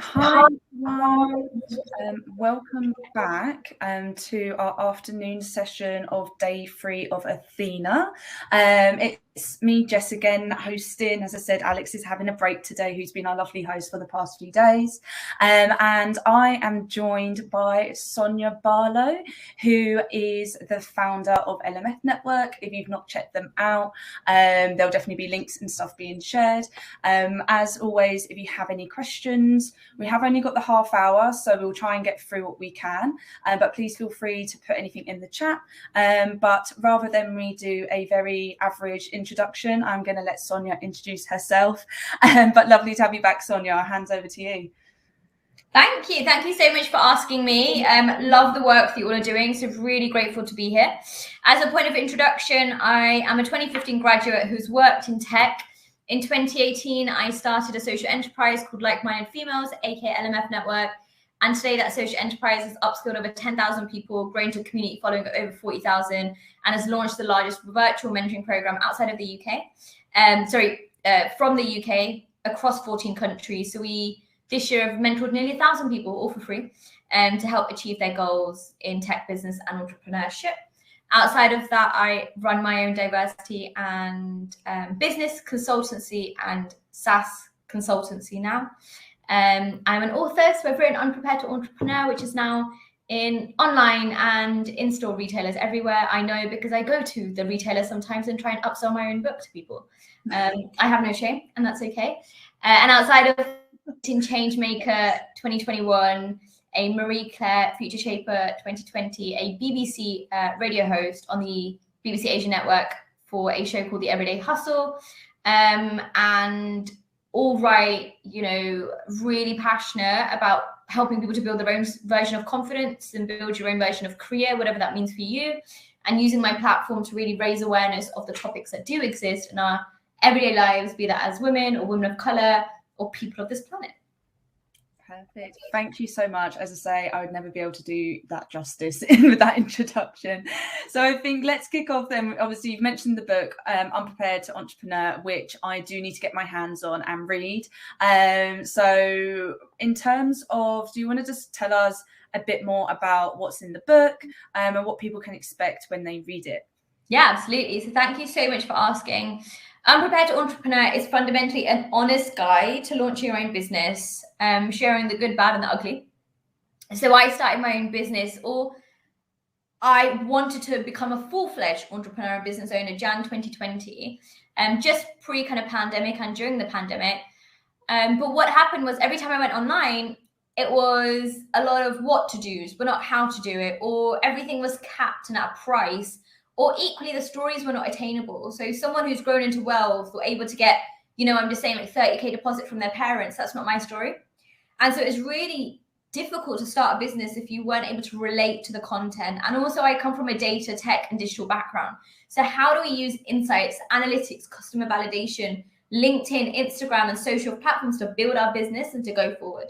Hi, everyone. Welcome back to our afternoon session of day 3 of Athena. It's me, Jess, again, hosting. As I said, Alex is having a break today, who's been our lovely host for the past few days. And I am joined by Sonya Barlow, who is the founder of LMF Network. If you've not checked them out, there'll definitely be links and stuff being shared. As always, if you have any questions, we have only got the half hour, so we'll try and get through what we can. But please feel free to put anything in the chat. But rather than me do a very average introduction, I'm going to let Sonya introduce herself. But lovely to have you back, Sonya. Hands over to you. Thank you. Thank you so much for asking me. Love the work that you all are doing, so really grateful to be here. As a point of introduction, I am a 2015 graduate who's worked in tech. In 2018, I started a social enterprise called Like-Minded Females, aka LMF Network. And today that social enterprise has upskilled over 10,000 people, grown to a community following of over 40,000, and has launched the largest virtual mentoring program outside of the UK. From the UK across 14 countries. So we this year have mentored nearly 1,000 people, all for free, to help achieve their goals in tech, business, and entrepreneurship. Outside of that, I run my own diversity and business consultancy and SaaS consultancy now. I'm an author, so I've written Unprepared to Entrepreneur, which is now in online and in-store retailers everywhere. I know because I go to the retailer sometimes and try and upsell my own book to people. I have no shame, and that's okay. And outside of Changemaker 2021, a Marie Claire Future Shaper 2020, a BBC radio host on the BBC Asia Network for a show called The Everyday Hustle, and all right, really passionate about helping people to build their own version of confidence and build your own version of career, whatever that means for you, and using my platform to really raise awareness of the topics that do exist in our everyday lives, be that as women or women of color or people of this planet. Perfect. Thank you so much. As I say, I would never be able to do that justice with that introduction. So I think let's kick off then. Obviously, you've mentioned the book, Unprepared to Entrepreneur, which I do need to get my hands on and read. So in terms of, do you want to just tell us a bit more about what's in the book and what people can expect when they read it? Yeah, absolutely. So thank you so much for asking. Unprepared to Entrepreneur is fundamentally an honest guide to launching your own business, sharing the good, bad, and the ugly. So I started my own business, or I wanted to become a full-fledged entrepreneur and business owner Jan 2020, just pre kind of pandemic and during the pandemic. But what happened was every time I went online, it was a lot of what to do's, but not how to do it, or everything was capped and at a price. Or equally, the stories were not attainable. So someone who's grown into wealth or able to get, I'm just saying like 30K deposit from their parents, that's not my story. And so it's really difficult to start a business if you weren't able to relate to the content. And also I come from a data, tech, and digital background. So how do we use insights, analytics, customer validation, LinkedIn, Instagram, and social platforms to build our business and to go forward?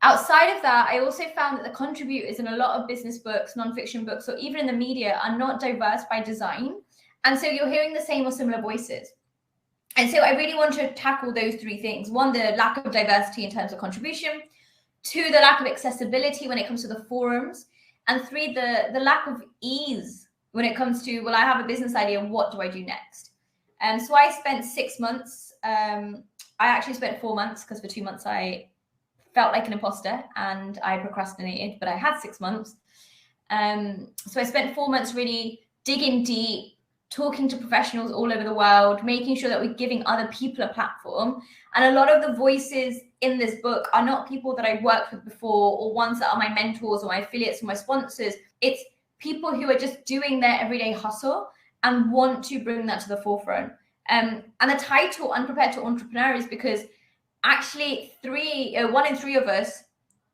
Outside of that, I also found that the contributors in a lot of business books, nonfiction books, or even in the media are not diverse by design. And so you're hearing the same or similar voices. And so I really want to tackle those 3 things. 1, the lack of diversity in terms of contribution. 2, the lack of accessibility when it comes to the forums. And 3, the lack of ease when it comes to, well, I have a business idea, what do I do next? So I spent 6 months. I actually spent 4 months because for 2 months I felt like an imposter and I procrastinated, but I had 6 months. So I spent 4 months really digging deep, talking to professionals all over the world, making sure that we're giving other people a platform. And a lot of the voices in this book are not people that I've worked with before or ones that are my mentors or my affiliates or my sponsors. It's people who are just doing their everyday hustle and want to bring that to the forefront. And the title Unprepared to Entrepreneur is because actually 1 in 3 of us,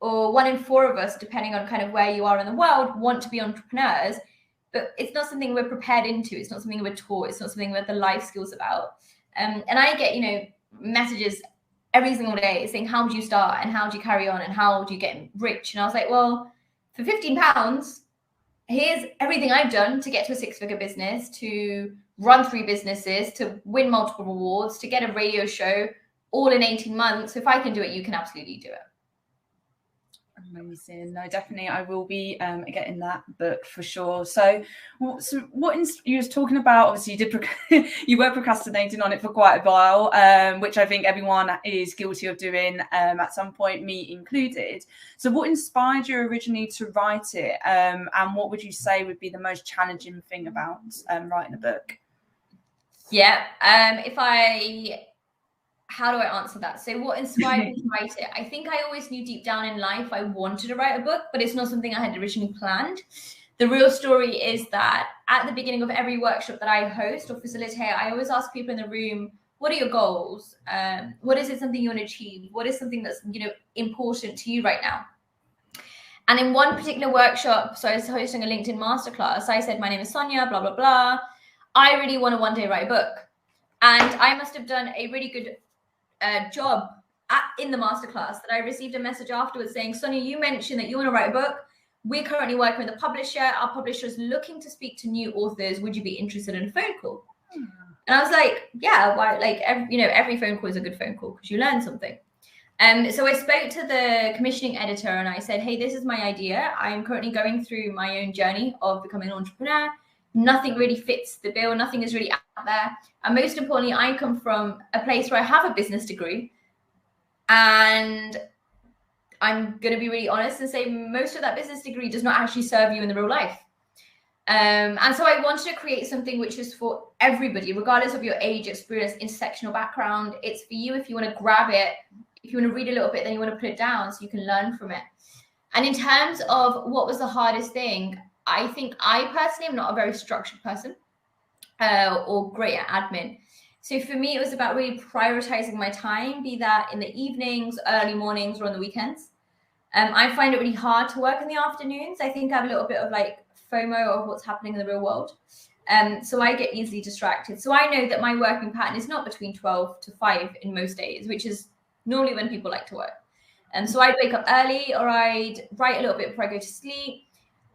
or 1 in 4 of us, depending on kind of where you are in the world, want to be entrepreneurs, but it's not something we're prepared into. It's not something we're taught. It's not something we're the life skills about. And I get, messages every single day saying, how would you start and how do you carry on and how do you get rich? And I was like, well, for £15, here's everything I've done to get to a 6-figure business, to run 3 businesses, to win multiple awards, to get a radio show all in 18 months. So if I can do it, you can absolutely do it. Amazing. No, definitely. I will be getting that book for sure. So what you was talking about, obviously you were procrastinating on it for quite a while, which I think everyone is guilty of doing at some point, me included. So what inspired you originally to write it? And what would you say would be the most challenging thing about writing a book? Yeah. How do I answer that? So what inspired me to write it? I think I always knew deep down in life I wanted to write a book, but it's not something I had originally planned. The real story is that at the beginning of every workshop that I host or facilitate, I always ask people in the room, what are your goals? What is it something you want to achieve? What is something that's, important to you right now? And in one particular workshop, so I was hosting a LinkedIn masterclass, I said, my name is Sonya, blah, blah, blah. I really want to one day write a book. And I must have done a really good job in the masterclass that I received a message afterwards saying, Sonya, you mentioned that you want to write a book. We're currently working with a publisher. Our publisher is looking to speak to new authors. Would you be interested in a phone call? And I was like, yeah, why? Like, every phone call is a good phone call because you learn something. So I spoke to the commissioning editor and I said, hey, this is my idea. I'm currently going through my own journey of becoming an entrepreneur. Nothing really fits the bill. Nothing is really out there. And most importantly, I come from a place where I have a business degree. And I'm going to be really honest and say most of that business degree does not actually serve you in the real life. And so I wanted to create something which is for everybody, regardless of your age, experience, intersectional background. It's for you if you want to grab it. If you want to read a little bit, then you want to put it down so you can learn from it. And in terms of what was the hardest thing, I think I personally am not a very structured person or great at admin. So for me, it was about really prioritizing my time, be that in the evenings, early mornings, or on the weekends. I find it really hard to work in the afternoons. I think I have a little bit of like FOMO of what's happening in the real world. So I get easily distracted. So I know that my working pattern is not between 12 to 5 in most days, which is normally when people like to work. So I'd wake up early or I'd write a little bit before I go to sleep.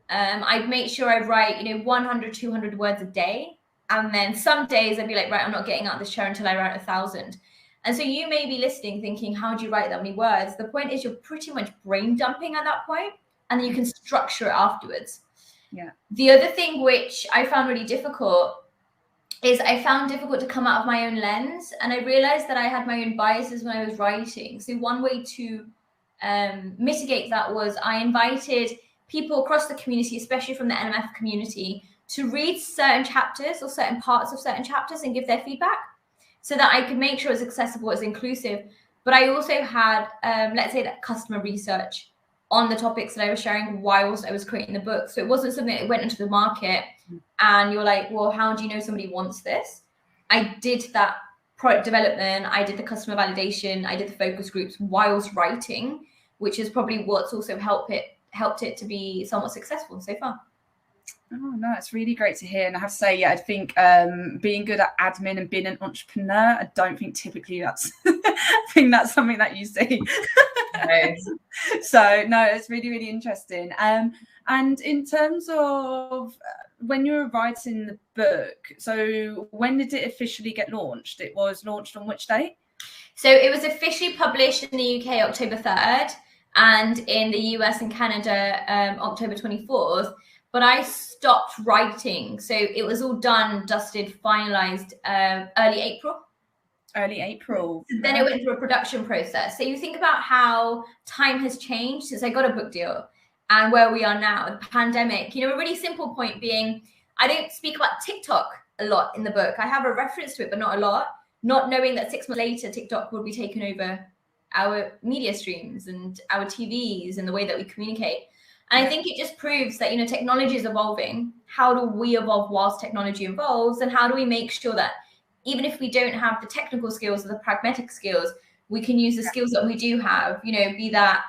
I'd make sure I write, 100, 200 words a day. And then some days I'd be like, right, I'm not getting out of this chair until I write 1,000. And so you may be listening thinking, how do you write that many words? The point is you're pretty much brain dumping at that point, and then you can structure it afterwards. Yeah. The other thing which I found really difficult is I found difficult to come out of my own lens. And I realized that I had my own biases when I was writing. So one way to mitigate that was I invited people across the community, especially from the LMF community, to read certain chapters or certain parts of certain chapters and give their feedback so that I could make sure it's accessible, it's inclusive. But I also had, let's say, that customer research on the topics that I was sharing whilst I was creating the book. So it wasn't something that went into the market and you're like, well, how do you know somebody wants this? I did that product development, I did the customer validation, I did the focus groups whilst writing, which is probably what's also helped it to be somewhat successful so far. Oh, no, it's really great to hear. And I have to say, yeah, I think being good at admin and being an entrepreneur, I don't think typically I think that's something that you see. No. So, no, it's really, really interesting. And in terms of when you were writing the book, so when did it officially get launched? It was launched on which date? So it was officially published in the UK October 3rd and in the US and Canada October 24th. But I stopped writing. So it was all done, dusted, finalized early April. Early April. Then it went through a production process. So you think about how time has changed since I got a book deal and where we are now, the pandemic. A really simple point being, I don't speak about TikTok a lot in the book. I have a reference to it, but not a lot. Not knowing that 6 months later, TikTok will be taking over our media streams and our TVs and the way that we communicate. And I think it just proves that, technology is evolving. How do we evolve whilst technology evolves? And how do we make sure that even if we don't have the technical skills or the pragmatic skills, we can use the skills that we do have, be that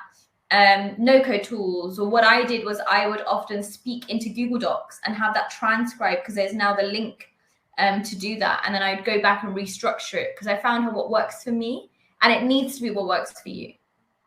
no-code tools. Or what I did was I would often speak into Google Docs and have that transcribed because there's now the link to do that. And then I'd go back and restructure it because I found what works for me and it needs to be what works for you.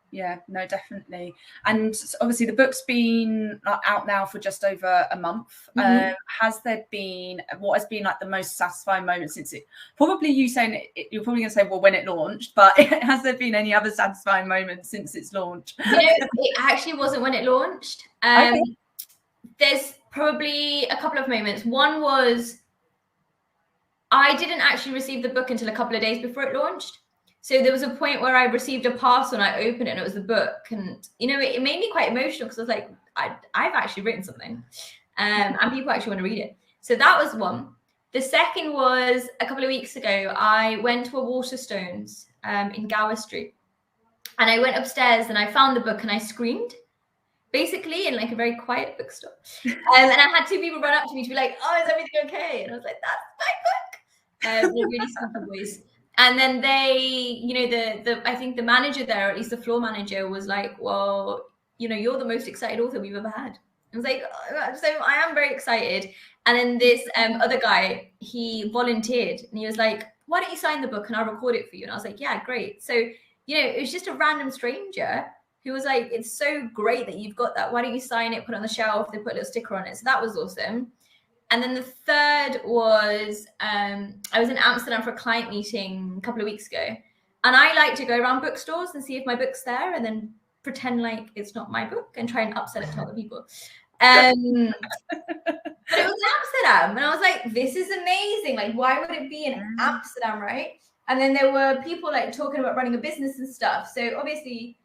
Yeah, no, definitely. And obviously the book's been out now for just over a month. Has there been, what has been like the most satisfying moment since it, probably you saying it, you're probably going to say, well, when it launched, but has there been any other satisfying moments since its launch? It actually wasn't when it launched. Okay. There's probably a couple of moments. One was I didn't actually receive the book until a couple of days before it launched. So there was a point where I received a parcel and I opened it and it was the book. And, you know, it made me quite emotional because I was like, I've actually written something and people actually want to read it. So that was one. The second was a couple of weeks ago, I went to a Waterstones in Gower Street. And I went upstairs and I found the book and I screamed, basically in like a very quiet bookstore. And I had two people run up to me to be like, oh, is everything okay? And I was like, that's my book. They're really super boys. And then they, you know, I think the manager there, or at least the floor manager, was like, well, you know, you're the most excited author we've ever had. I was like, oh, so I am very excited. And then this other guy, he volunteered and he was like, why don't you sign the book and I'll record it for you? And I was like, yeah, great. So, you know, it was just a random stranger who was like, it's so great that you've got that. Why don't you sign it, put it on the shelf? They put a little sticker on it. So that was awesome. And then the third was I was in Amsterdam for a client meeting a couple of weeks ago. And I like to go around bookstores and see if my book's there and then pretend like it's not my book and try and upsell it to other people. But it was in Amsterdam. And I was like, this is amazing. Like, why would it be in Amsterdam, right? And then there were people like talking about running a business and stuff. So obviously,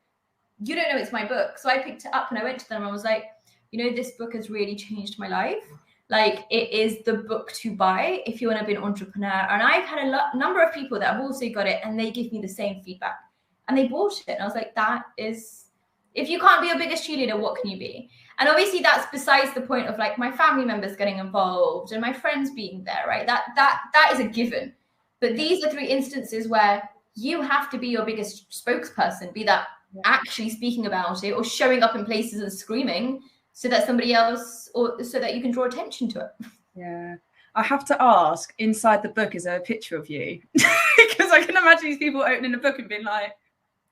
you don't know it's my book. So I picked it up and I went to them and I was like, you know, this book has really changed my life. Like, it is the book to buy if you want to be an entrepreneur. And I've had a number of people that have also got it and they give me the same feedback and they bought it. And I was like, that is, if you can't be your biggest cheerleader, what can you be? And obviously that's besides the point of like my family members getting involved and my friends being there, right? That is a given. But these are 3 instances where you have to be your biggest spokesperson, be that actually speaking about it or showing up in places and screaming so that somebody else, or so that you can draw attention to it. Yeah. I have to ask, inside the book, is there a picture of you? Because I can imagine these people opening the book and being like,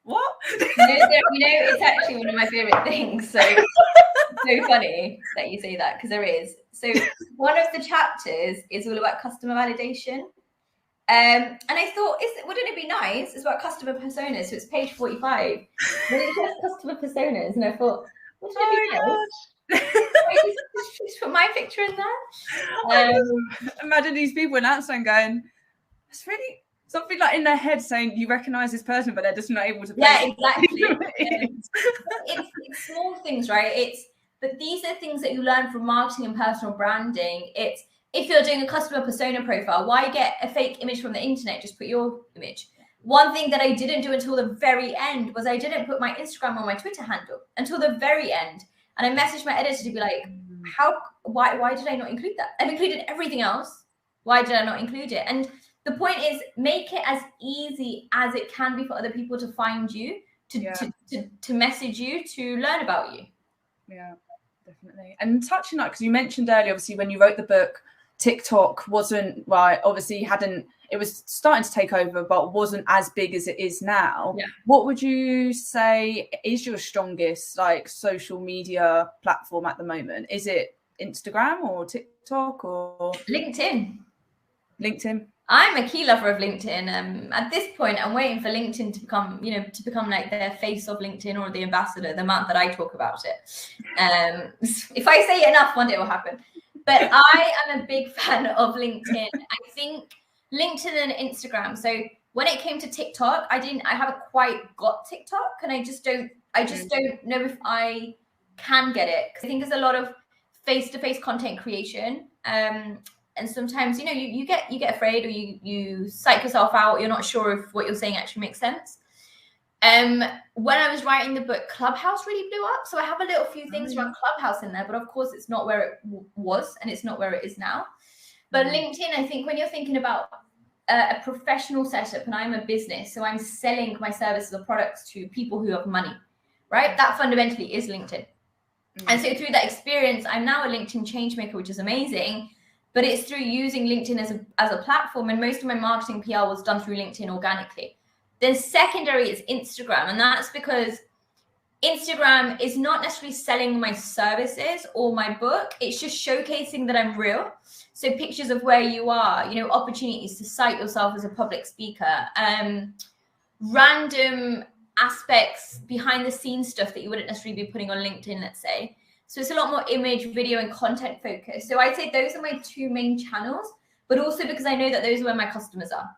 what? You know, it's actually one of my favorite things. So so funny that you say that, because there is. So one of the chapters is all about customer validation. And I thought, wouldn't it be nice? It's about customer personas. So it's page 45. But it's just customer personas. And I thought, wouldn't it be nice? Just put my picture in there. Imagine these people in Amsterdam going, it's really something like in their head saying you recognize this person, but they're just not able to. Yeah, exactly. It's small things, right? But these are things that you learn from marketing and personal branding. It's, if you're doing a customer persona profile, why get a fake image from the internet? Just put your image. One thing that I didn't do until the very end was I didn't put my Instagram or my Twitter handle until the very end. And I messaged my editor to be like, why did I not include that? I've included everything else. Why did I not include it? And the point is, make it as easy as it can be for other people to find you, to message you, to learn about you. Yeah, definitely. And touching on that, because you mentioned earlier, obviously, when you wrote the book, TikTok wasn't, well, obviously it was starting to take over, but wasn't as big as it is now. Yeah. What would you say is your strongest like social media platform at the moment? Is it Instagram or TikTok or LinkedIn? I'm a key lover of LinkedIn. At this point, I'm waiting for LinkedIn to become like their face of LinkedIn or the ambassador, the month that I talk about it. If I say it enough, one day it will happen. But I am a big fan of LinkedIn. I think LinkedIn and Instagram. So when it came to TikTok, I haven't quite got TikTok, and I just don't know if I can get it, because I think there's a lot of face-to-face content creation. And sometimes, you know, you get afraid, or you psych yourself out. You're not sure if what you're saying actually makes sense. When I was writing the book, Clubhouse really blew up. So I have a little few things around Clubhouse in there, but of course it's not where it was, and it's not where it is now. But LinkedIn, I think when you're thinking about a professional setup, and I'm a business, so I'm selling my services or products to people who have money, right? That fundamentally is LinkedIn. And so through that experience, I'm now a LinkedIn change maker, which is amazing. But it's through using LinkedIn as a platform, and most of my marketing PR was done through LinkedIn organically. Then secondary is Instagram, and that's because Instagram is not necessarily selling my services or my book. It's just showcasing that I'm real. So pictures of where you are, you know, opportunities to cite yourself as a public speaker, random aspects, behind the scenes stuff that you wouldn't necessarily be putting on LinkedIn, let's say. So it's a lot more image, video, and content focused. So I'd say those are my two main channels, but also because I know that those are where my customers are.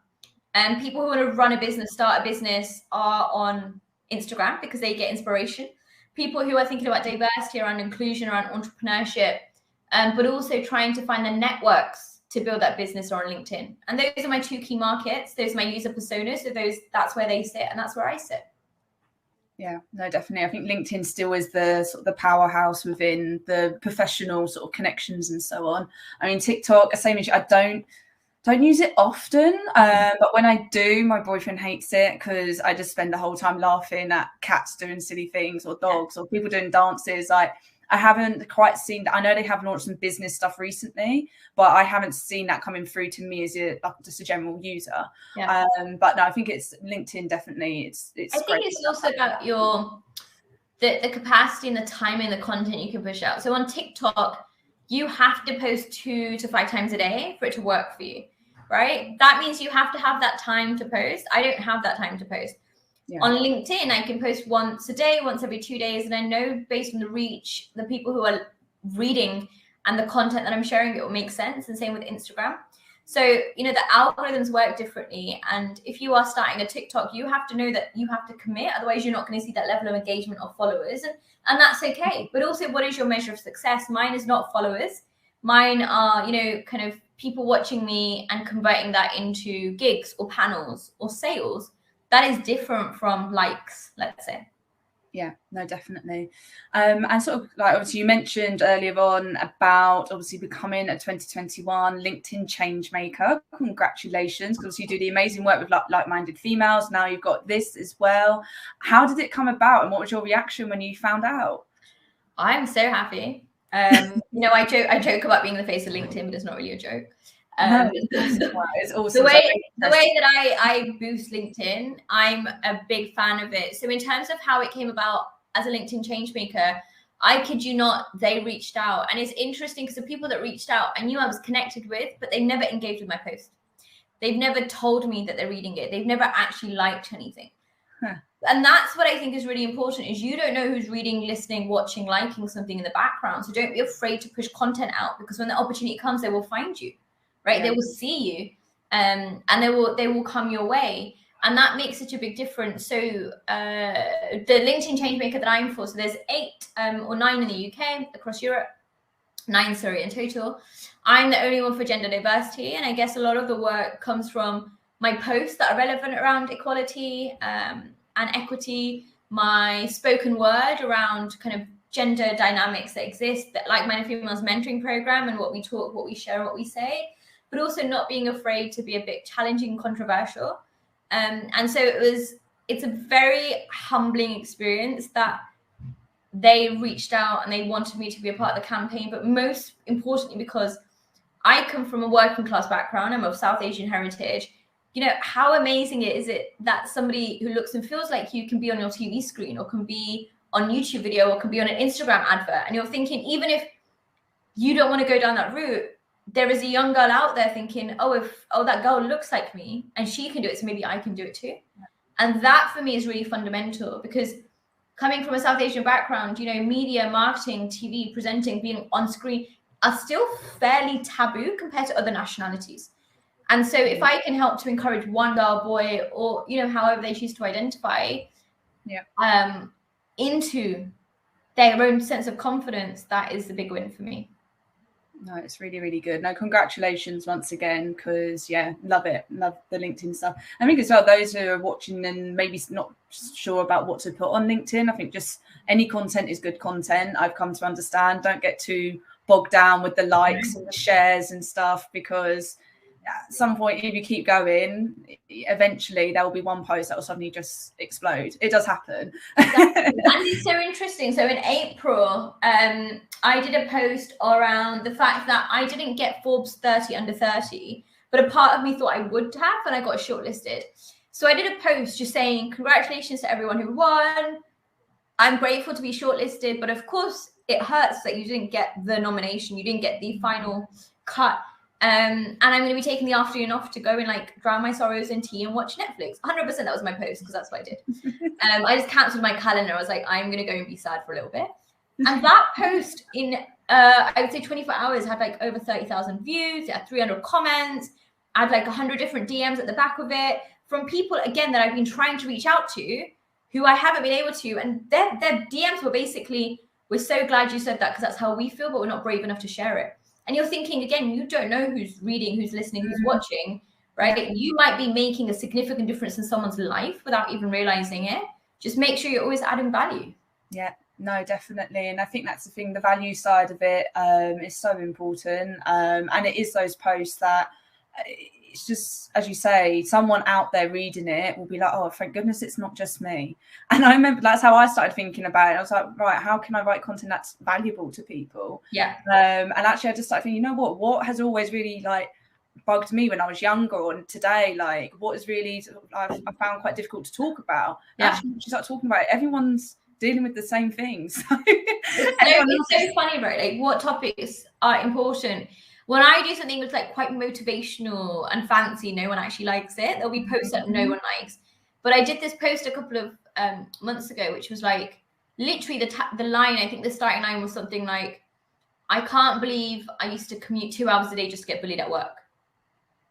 And people who want to run a business, start a business, are on Instagram because they get inspiration. People who are thinking about diversity, around inclusion, around entrepreneurship, but also trying to find the networks to build that business, are on LinkedIn. And those are my two key markets. Those are my user personas. So that's where they sit, and that's where I sit. Yeah, no, definitely. I think LinkedIn still is the sort of the powerhouse within the professional sort of connections and so on. I mean, TikTok, same as you, I don't use it often, but when I do, my boyfriend hates it because I just spend the whole time laughing at cats doing silly things, or dogs, or people doing dances. Like, I haven't quite seen that. I know they have launched some business stuff recently, but I haven't seen that coming through to me as just a general user. Yeah. But no, I think it's LinkedIn, definitely. It's I think it's also about the capacity and the timing, the content you can push out. So on TikTok, you have to post 2 to 5 times a day for it to work for you, right? That means you have to have that time to post. I don't have that time to post. Yeah. On LinkedIn, I can post once a day, once every 2 days. And I know based on the reach, the people who are reading and the content that I'm sharing, it will make sense. And same with Instagram. So, you know, the algorithms work differently. And if you are starting a TikTok, you have to know that you have to commit. Otherwise, you're not going to see that level of engagement or followers. And that's okay. But also, what is your measure of success? Mine is not followers. Mine are, you know, kind of people watching me and converting that into gigs or panels or sales. That is different from likes, let's say. Yeah, no, definitely. And sort of like, obviously you mentioned earlier on about obviously becoming a 2021 LinkedIn change maker. Congratulations, because you do the amazing work with like-minded females. Now you've got this as well. How did it come about, and what was your reaction when you found out? I'm so happy. You know, I joke about being the face of LinkedIn, but it's not really a joke. No, it's awesome. The way that I boost LinkedIn, I'm a big fan of it. So in terms of how it came about as a LinkedIn changemaker, I kid you not, they reached out. And it's interesting because the people that reached out, I knew I was connected with, but they never engaged with my post. They've never told me that they're reading it. They've never actually liked anything. Huh. And that's what I think is really important, is you don't know who's reading, listening, watching, liking something in the background. So don't be afraid to push content out, because when the opportunity comes, they will find you. Right, yeah. They will see you, and they will come your way, and that makes such a big difference. So the LinkedIn changemaker that I'm for, so there's 8 or 9 in the UK, across Europe, 9, sorry, in total. I'm the only one for gender diversity, and I guess a lot of the work comes from my posts that are relevant around equality and equity, my spoken word around kind of gender dynamics that exist, that like-minded females mentoring program, and what we talk, what we share, and what we say. But also not being afraid to be a bit challenging and controversial. And so it's a very humbling experience that they reached out and they wanted me to be a part of the campaign, but most importantly, because I come from a working class background, I'm of South Asian heritage. You know, how amazing is it that somebody who looks and feels like you can be on your TV screen, or can be on YouTube video, or can be on an Instagram advert. And you're thinking, even if you don't want to go down that route, there is a young girl out there thinking, oh, that girl looks like me and she can do it, so maybe I can do it too. And that for me is really fundamental, because coming from a South Asian background, you know, media, marketing, TV, presenting, being on screen are still fairly taboo compared to other nationalities. And so if I can help to encourage one girl, boy, or, you know, however they choose to identify, into their own sense of confidence, that is the big win for me. No, it's really, really good. No, congratulations once again, because, yeah, love it. Love the LinkedIn stuff. I think as well, those who are watching and maybe not sure about what to put on LinkedIn, I think just any content is good content. I've come to understand. Don't get too bogged down with the likes and the shares and stuff, because at some point, if you keep going, eventually there will be one post that will suddenly just explode. It does happen. Exactly. And it's so interesting. So in April, I did a post around the fact that I didn't get Forbes 30 under 30, but a part of me thought I would have, and I got shortlisted. So I did a post just saying, congratulations to everyone who won. I'm grateful to be shortlisted, but of course it hurts that you didn't get the nomination, you didn't get the final cut. And I'm going to be taking the afternoon off to go and like drown my sorrows in tea and watch Netflix. 100% that was my post, because that's what I did. I just cancelled my calendar. I was like, I'm going to go and be sad for a little bit. And that post in, I would say 24 hours had like over 30,000 views. It had 300 comments. I had like 100 different DMs at the back of it from people, again, that I've been trying to reach out to who I haven't been able to. And their DMs were basically, we're so glad you said that because that's how we feel, but we're not brave enough to share it. And you're thinking, again, you don't know who's reading, who's listening, who's watching, right? Yeah. You might be making a significant difference in someone's life without even realizing it. Just make sure you're always adding value. Yeah, no, definitely. And I think that's the thing, the value side of it is so important. And it is those posts that it's just, as you say, someone out there reading it will be like, oh, thank goodness it's not just me. And I remember that's how I started thinking about it. I was like, right, how can I write content that's valuable to people? Yeah. And actually I just started thinking, you know what has always really like bugged me when I was younger, or today, like what is really I found quite difficult to talk about. Yeah. Actually, once you start talking about it, everyone's dealing with the same things. It's so funny, right? Like what topics are important. When I do something that's like quite motivational and fancy, no one actually likes it. There'll be posts that no one likes. But I did this post a couple of months ago, which was like literally the line, I think the starting line was something like, I can't believe I used to commute 2 hours a day just to get bullied at work.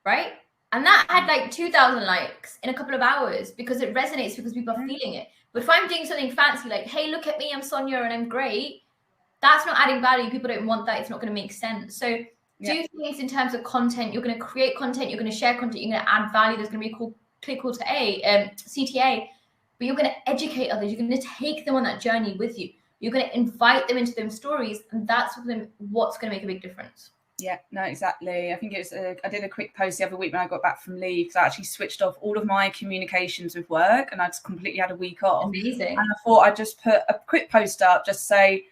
Right? And that had like 2,000 likes in a couple of hours because it resonates, because people are feeling it. But if I'm doing something fancy, like, hey, look at me, I'm Sonya and I'm great, that's not adding value. People don't want that. It's not going to make sense. So do things in terms of content. You're going to create content. You're going to share content. You're going to add value. There's going to be a call to CTA. But you're going to educate others. You're going to take them on that journey with you. You're going to invite them into those stories. And that's what's going to make a big difference. Yeah, no, exactly. I think it was, I did a quick post the other week when I got back from leave, because I actually switched off all of my communications with work and I just completely had a week off. Amazing. And I thought I'd just put a quick post up, just say,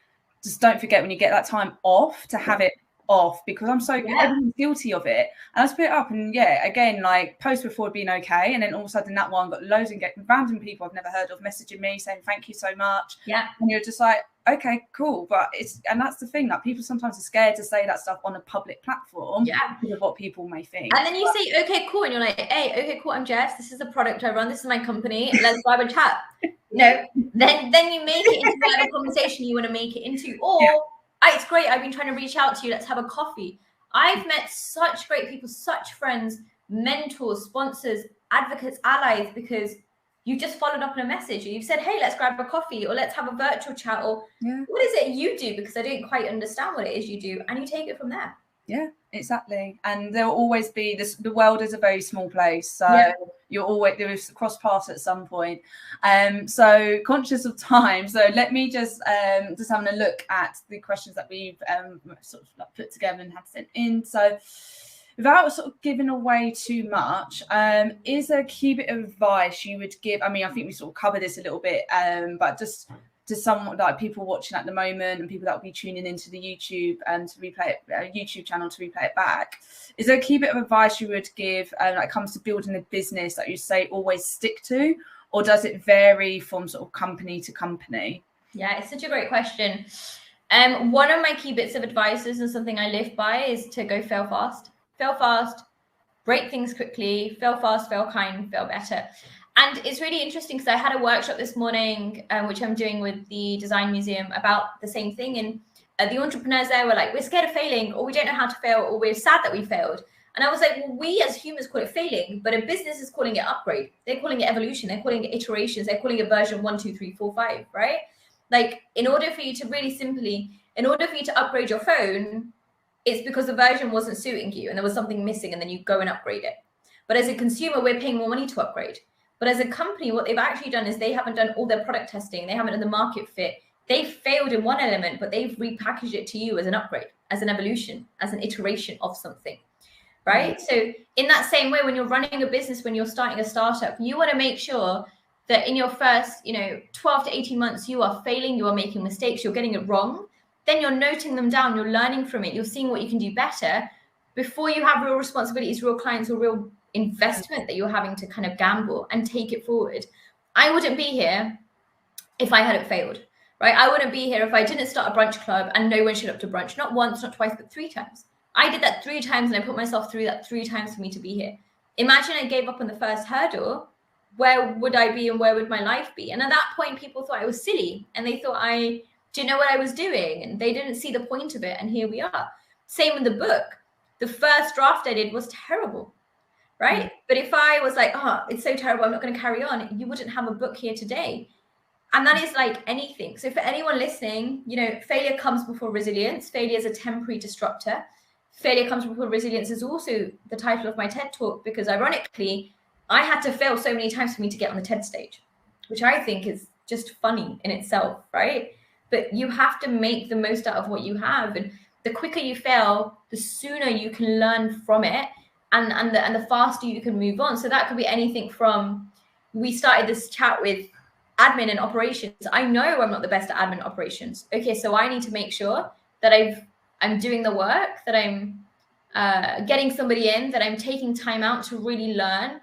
just don't forget when you get that time off to have it off, because I'm so everyone's guilty of it. And I just put it up, and again, like post before had been okay, and then all of a sudden that one got loads of random people I've never heard of messaging me saying thank you so much. Yeah. And you're just like, okay, cool. But and that's the thing, that people sometimes are scared to say that stuff on a public platform because of what people may think. And then you say, okay, cool. And you're like, hey, okay, cool. I'm Jess. This is the product I run. This is my company. Let's grab a chat. No, then you make it into whatever conversation you want to make it into. Or it's great. I've been trying to reach out to you. Let's have a coffee. I've met such great people, such friends, mentors, sponsors, advocates, allies, because you just followed up on a message and you've said, hey, let's grab a coffee, or let's have a virtual chat, or what is it you do? Because I don't quite understand what it is you do. And you take it from there. Yeah, exactly. And there'll always be this, the world is a very small place. So you're always, there is cross paths at some point. So conscious of time. So let me just having a look at the questions that we've sort of like put together and had sent in. So without sort of giving away too much, is there a key bit of advice you would give? I mean, I think we sort of covered this a little bit, but just to some like people watching at the moment and people that will be tuning into the YouTube and to replay it, YouTube channel to replay it back, is there a key bit of advice you would give when it comes to building a business that you say always stick to, or does it vary from sort of company to company? Yeah, it's such a great question. One of my key bits of advice and something I live by is to go fail fast. Fail fast, break things quickly, fail fast, fail kind, fail better. And it's really interesting because I had a workshop this morning, which I'm doing with the Design Museum, about the same thing. And the entrepreneurs there were like, we're scared of failing, or we don't know how to fail, or we're sad that we failed. And I was like, well, we as humans call it failing, but a business is calling it upgrade. They're calling it evolution. They're calling it iterations. They're calling it version 1, 2, 3, 4, 5, right? Like, in order for you to upgrade your phone, it's because the version wasn't suiting you and there was something missing, and then you go and upgrade it. But as a consumer, we're paying more money to upgrade. But as a company, what they've actually done is they haven't done all their product testing. They haven't done the market fit. They failed in one element, but they've repackaged it to you as an upgrade, as an evolution, as an iteration of something, right? So in that same way, when you're running a business, when you're starting a startup, you want to make sure that in your first, 12 to 18 months, you are failing, you are making mistakes, you're getting it wrong. Then you're noting them down, you're learning from it, you're seeing what you can do better before you have real responsibilities, real clients, or real investment that you're having to kind of gamble and take it forward. I wouldn't be here if I hadn't failed. right? I wouldn't be here if I didn't start a brunch club and no one showed up to brunch, not once, not twice, but 3 times. I did that 3 times, and I put myself through that 3 times for me to be here. Imagine I gave up on the first hurdle. Where would I be and where would my life be? And at that point, people thought I was silly, and they thought I didn't know what I was doing, and they didn't see the point of it. And here we are. Same with the book. The first draft I did was terrible, right? But if I was like, oh, it's so terrible, I'm not going to carry on, you wouldn't have a book here today. And that is like anything. So for anyone listening, you know, failure comes before resilience. Failure is a temporary disruptor. Failure comes before resilience is also the title of my TED talk, because ironically, I had to fail so many times for me to get on the TED stage, which I think is just funny in itself, right? But you have to make the most out of what you have. And the quicker you fail, the sooner you can learn from it, and the faster you can move on. So that could be anything from, we started this chat with admin and operations. I know I'm not the best at admin operations. Okay, so I need to make sure that I'm doing the work, that I'm getting somebody in, that I'm taking time out to really learn,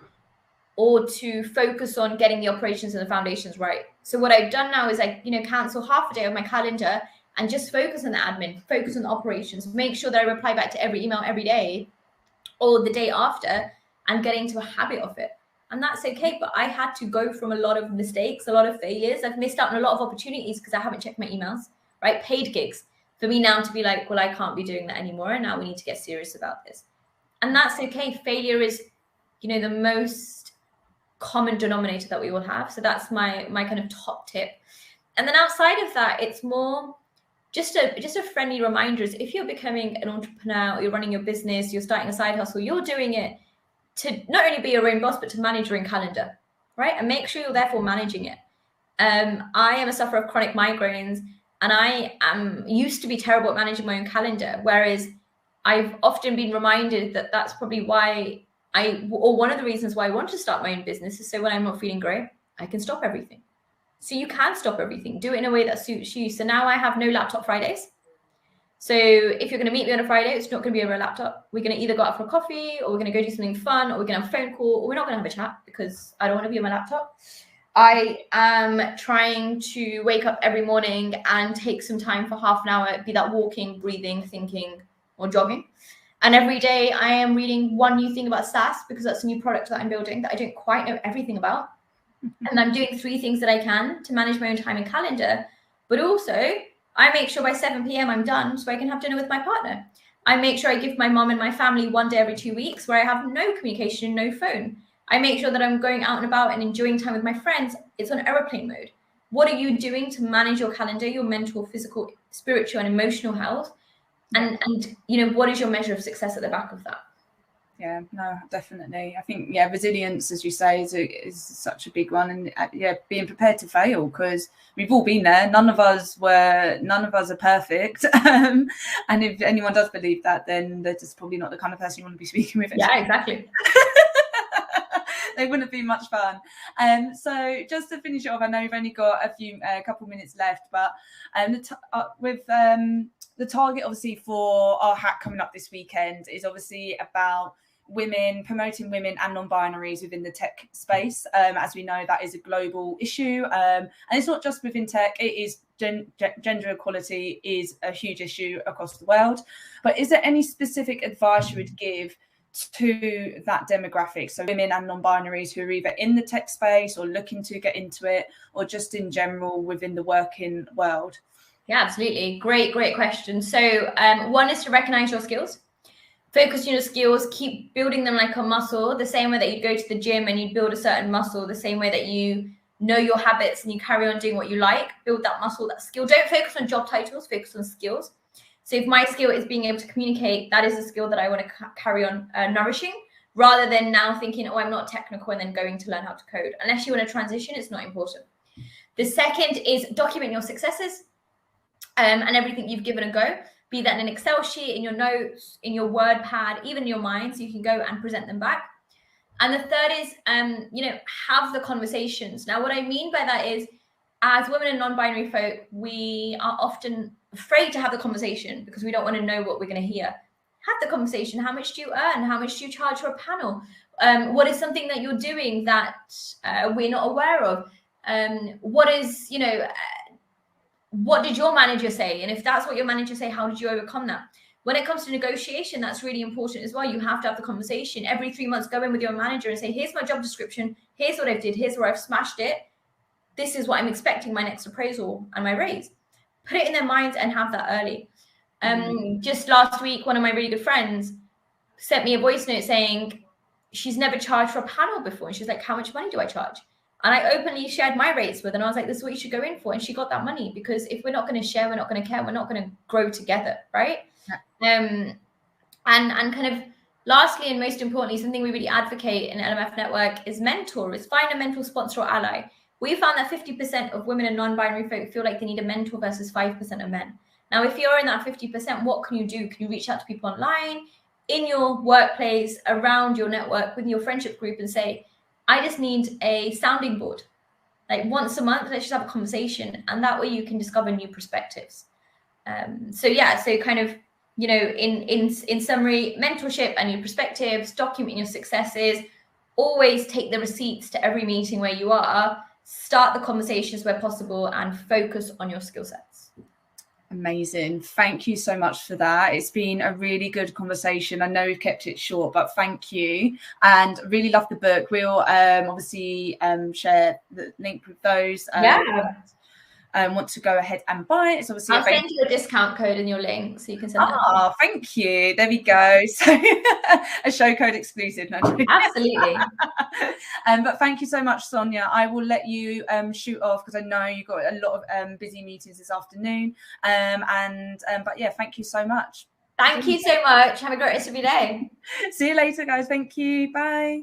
or to focus on getting the operations and the foundations right. So what I've done now is I, cancel half a day of my calendar and just focus on the admin, focus on the operations, make sure that I reply back to every email every day or the day after, and get into a habit of it. And that's okay. But I had to go from a lot of mistakes, a lot of failures. I've missed out on a lot of opportunities because I haven't checked my emails, right? Paid gigs. For me now to be like, well, I can't be doing that anymore. And now we need to get serious about this. And that's okay. Failure is, the most common denominator that we all have. So that's my kind of top tip. And then outside of that, it's more just a friendly reminder is, if you're becoming an entrepreneur, or you're running your business, you're starting a side hustle, you're doing it to not only be your own boss, but to manage your own calendar, right? And make sure you're therefore managing it. I am a sufferer of chronic migraines, and I am used to be terrible at managing my own calendar. Whereas I've often been reminded that that's probably why one of the reasons why I want to start my own business is so when I'm not feeling great, I can stop everything. So you can stop everything, do it in a way that suits you. So now I have no laptop Fridays. So if you're going to meet me on a Friday, it's not going to be over a laptop. We're going to either go out for a coffee, or we're going to go do something fun, or we're going to have a phone call, or we're not going to have a chat because I don't want to be on my laptop. I am trying to wake up every morning and take some time for half an hour, be that walking, breathing, thinking, or jogging. And every day I am reading one new thing about SaaS, because that's a new product that I'm building that I don't quite know everything about. And I'm doing 3 things that I can to manage my own time and calendar. But also, I make sure by 7 p.m. I'm done so I can have dinner with my partner. I make sure I give my mom and my family one day every 2 weeks where I have no communication, no phone. I make sure that I'm going out and about and enjoying time with my friends. It's on airplane mode. What are you doing to manage your calendar, your mental, physical, spiritual, and emotional health? And what is your measure of success at the back of that? Yeah, no, definitely. I think, resilience, as you say, is such a big one. And being prepared to fail, because we've all been there. None of us are perfect. And if anyone does believe that, then they're just probably not the kind of person you want to be speaking with. Yeah, exactly. They wouldn't be much fun. So just to finish it off, I know we've only got a couple minutes left, but the target obviously for our hack coming up this weekend is obviously about promoting women and non-binaries within the tech space. As we know, that is a global issue, and it's not just within tech. It is gender equality is a huge issue across the world. But is there any specific advice you would give to that demographic, so women and non-binaries who are either in the tech space or looking to get into it, or just in general within the working world? Yeah, absolutely. Great question. So one is to recognize your skills. Focus on your skills, keep building them like a muscle, the same way that you go to the gym and you build a certain muscle, the same way that you know your habits and you carry on doing what you like, build that muscle, that skill. Don't focus on job titles, focus on skills. So if my skill is being able to communicate, that is a skill that I want to carry on nourishing, rather than now thinking, I'm not technical, and then going to learn how to code. Unless you want to transition, it's not important. The second is document your successes and everything you've given a go. Be that in an Excel sheet, in your notes, in your word pad, even in your mind, so you can go and present them back. And the third is, have the conversations. Now, what I mean by that is, as women and non-binary folk, we are often afraid to have the conversation because we don't want to know what we're going to hear. Have the conversation. How much do you earn? How much do you charge for a panel? What is something that you're doing that we're not aware of? What is, what did your manager say? And if that's what your manager say, how did you overcome that? When it comes to negotiation, that's really important as well. You have to have the conversation every 3 months. Go in with your manager and say, here's my job description. Here's what I did. Here's where I've smashed it. This is what I'm expecting my next appraisal and my raise. Put it in their minds and have that early. Just last week, one of my really good friends sent me a voice note saying she's never charged for a panel before. And she's like, how much money do I charge? And I openly shared my rates with her. And I was like, this is what you should go in for. And she got that money, because if we're not going to share, we're not going to care. We're not going to grow together. Right. Yeah. And kind of lastly, and most importantly, something we really advocate in LMF Network is mentor, is find a mentor, sponsor, or ally. We found that 50% of women and non-binary folk feel like they need a mentor versus 5% of men. Now, if you're in that 50%, what can you do? Can you reach out to people online, in your workplace, around your network, with your friendship group, and say, I just need a sounding board. Like once a month, let's just have a conversation. And that way you can discover new perspectives. So kind of, you know, in summary, mentorship and new perspectives, document your successes, always take the receipts to every meeting where you are, start the conversations where possible, and focus on your skill sets. Amazing. Thank you so much for that. It's been a really good conversation. I know we've kept it short, but thank you. And really love the book. We'll obviously share the link with those. Want to go ahead and buy it. It's obviously I'll send you a discount code in your link, so you can send that. Oh, thank you. There we go. So a show code exclusive. No, absolutely. But thank you so much, Sonya. I will let you shoot off, because I know you've got a lot of busy meetings this afternoon. But yeah, thank you so much. Thank you so much. Have a great rest of your day. See you later, guys. Thank you. Bye.